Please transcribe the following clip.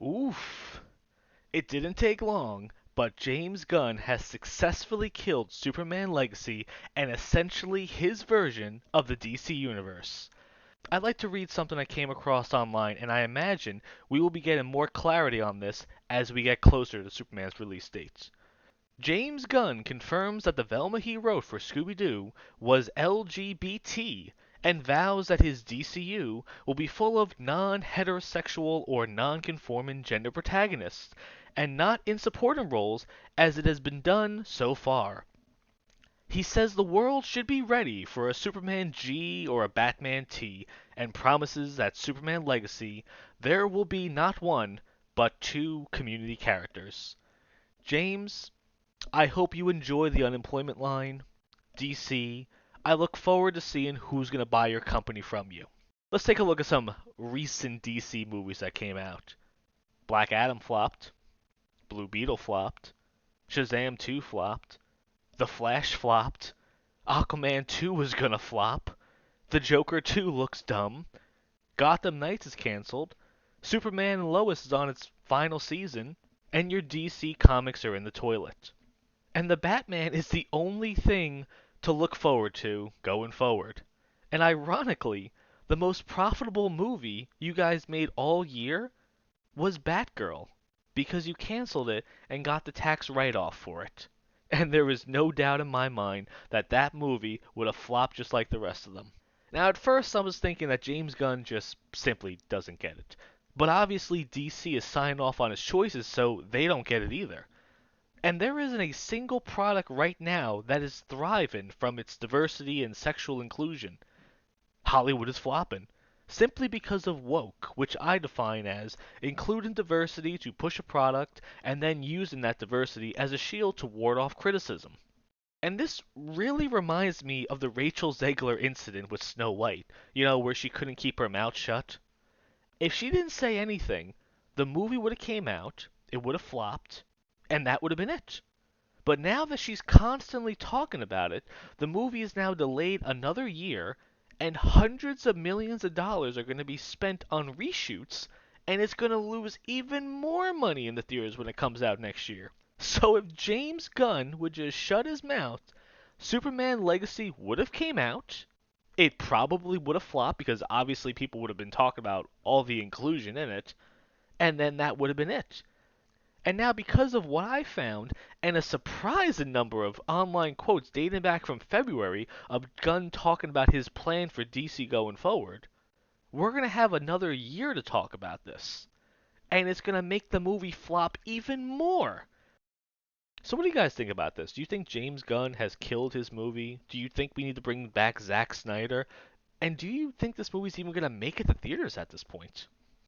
Oof. It didn't take long, but James Gunn has successfully killed Superman Legacy and essentially his version of the DC Universe. I'd like to read something I came across online, and I imagine we will be getting more clarity on this as we get closer to Superman's release dates. James Gunn confirms that the Velma he wrote for Scooby-Doo was LGBT and vows that his DCU will be full of non-heterosexual or non-conforming gender protagonists, and not in supporting roles as it has been done so far. He says the world should be ready for a Superman G or a Batman T, and promises that Superman Legacy there will be not one, but two community characters. James, I hope you enjoy the unemployment line. DC, I look forward to seeing who's going to buy your company from you. Let's take a look at some recent DC movies that came out. Black Adam flopped. Blue Beetle flopped. Shazam 2 flopped. The Flash flopped. Aquaman 2 was gonna flop. The Joker 2 looks dumb. Gotham Knights is canceled. Superman and Lois is on its final season. And your DC comics are in the toilet. And the Batman is the only thing to look forward to going forward. And ironically, the most profitable movie you guys made all year was Batgirl, because you canceled it and got the tax write-off for it. And there is no doubt in my mind that that movie would have flopped just like the rest of them. Now, at first, I was thinking that James Gunn just simply doesn't get it. But obviously, DC is signed off on his choices, so they don't get it either. And there isn't a single product right now that is thriving from its diversity and sexual inclusion. Hollywood is flopping. Simply because of woke, which I define as including diversity to push a product and then using that diversity as a shield to ward off criticism. And this really reminds me of the Rachel Zegler incident with Snow White, where she couldn't keep her mouth shut. If she didn't say anything, the movie would have came out, it would have flopped, and that would have been it. But now that she's constantly talking about it, the movie is now delayed another year, and hundreds of millions of dollars are going to be spent on reshoots, and it's going to lose even more money in the theaters when it comes out next year. So if James Gunn would just shut his mouth, Superman Legacy would have came out. It probably would have flopped because obviously people would have been talking about all the inclusion in it, and then that would have been it. And now, because of what I found, and a surprising number of online quotes dating back from February of Gunn talking about his plan for DC going forward, we're going to have another year to talk about this. And it's going to make the movie flop even more. So, what do you guys think about this? Do you think James Gunn has killed his movie? Do you think we need to bring back Zack Snyder? And do you think this movie's even going to make it to theaters at this point?